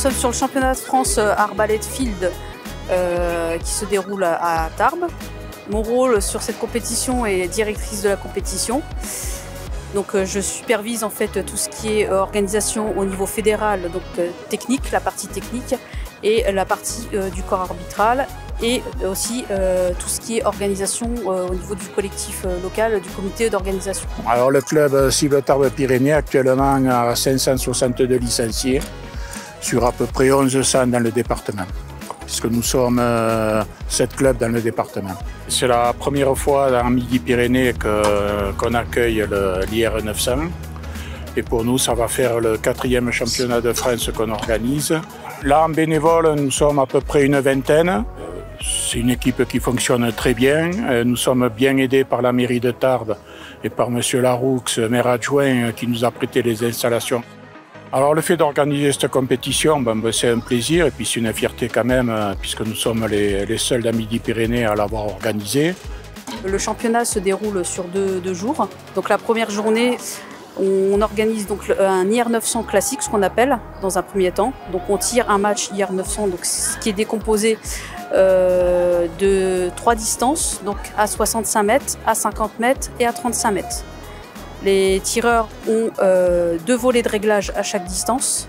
sommes sur le championnat de France Arbalète Field qui se déroule à Tarbes. Mon rôle sur cette compétition est directrice de la compétition. Donc je supervise en fait tout ce qui est organisation au niveau fédéral, donc technique, la partie technique et la partie du corps arbitral et aussi tout ce qui est organisation au niveau du collectif local, du comité d'organisation. Alors le club Cible Tarbes Pyrénées actuellement a 562 licenciés sur à peu près 1100 dans le département, puisque nous sommes 7 clubs dans le département. C'est la première fois dans Midi-Pyrénées qu'on accueille l'IR 900. Et pour nous, ça va faire le 4e championnat de France qu'on organise. Là, en bénévole, nous sommes à peu près une vingtaine. C'est une équipe qui fonctionne très bien. Nous sommes bien aidés par la mairie de Tarbes et par M. Laroux, maire adjoint, qui nous a prêté les installations. Alors le fait d'organiser cette compétition, c'est un plaisir et puis c'est une fierté quand même, puisque nous sommes les seuls dans Midi-Pyrénées à l'avoir organisé. Le championnat se déroule sur deux jours. Donc la première journée, on organise donc un IR 900 classique, ce qu'on appelle, dans un premier temps. Donc on tire un match IR 900, donc ce qui est décomposé de 3 distances, donc à 65 mètres, à 50 mètres et à 35 mètres. Les tireurs ont 2 volets de réglage à chaque distance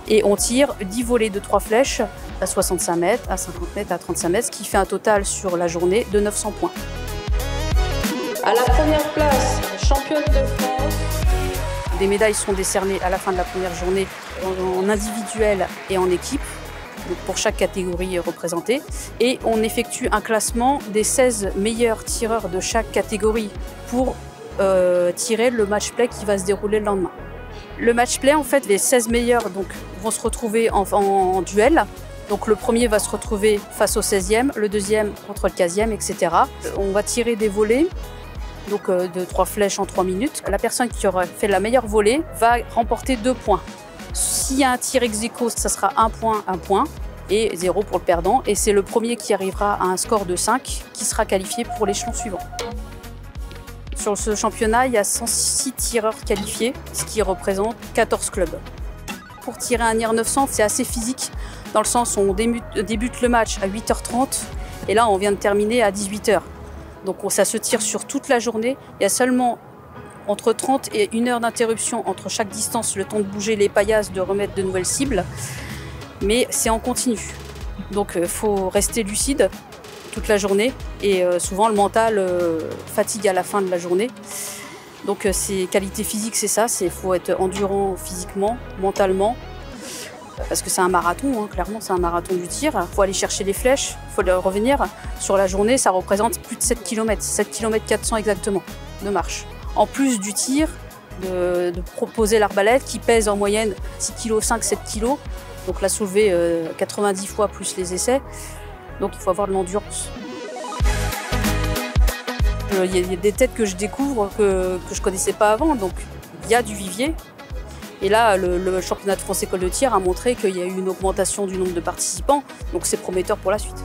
et on tire 10 volets de 3 flèches à 65 mètres, à 50 mètres, à 35 mètres, ce qui fait un total sur la journée de 900 points. À la première place, championne de France. Des médailles sont décernées à la fin de la première journée en individuel et en équipe, donc pour chaque catégorie représentée. Et on effectue un classement des 16 meilleurs tireurs de chaque catégorie pour tirer le match-play qui va se dérouler le lendemain. Le match-play, en fait, les 16 meilleurs vont se retrouver en duel. Donc le premier va se retrouver face au 16e, le deuxième contre le 15e, etc. On va tirer des volets donc, de 3 flèches en 3 minutes. La personne qui aura fait la meilleure volée va remporter 2 points. S'il y a un tir ex-aequo, ça sera 1 point et 0 pour le perdant. Et c'est le premier qui arrivera à un score de 5 qui sera qualifié pour l'échelon suivant. Sur ce championnat, il y a 106 tireurs qualifiés, ce qui représente 14 clubs. Pour tirer un IR 900, c'est assez physique, dans le sens où on débute le match à 8h30 et là on vient de terminer à 18h. Donc ça se tire sur toute la journée. Il y a seulement entre 30 et 1 heure d'interruption entre chaque distance, le temps de bouger les paillasses, de remettre de nouvelles cibles. Mais c'est en continu. Donc il faut rester lucide toute la journée et souvent le mental fatigue à la fin de la journée. Donc ces qualités physiques, c'est ça, il faut être endurant physiquement, mentalement, parce que c'est un marathon, hein, clairement c'est un marathon du tir. Il faut aller chercher les flèches, il faut revenir. Sur la journée, ça représente plus de 7 km, 7 km 400 exactement de marche. En plus du tir, de proposer l'arbalète qui pèse en moyenne 6,5 kg, 7 kg, donc la soulever 90 fois plus les essais. Donc il faut avoir de l'endurance. Il y a des têtes que je découvre que je ne connaissais pas avant, donc il y a du vivier. Et là, le championnat de France école de tir a montré qu'il y a eu une augmentation du nombre de participants, donc c'est prometteur pour la suite.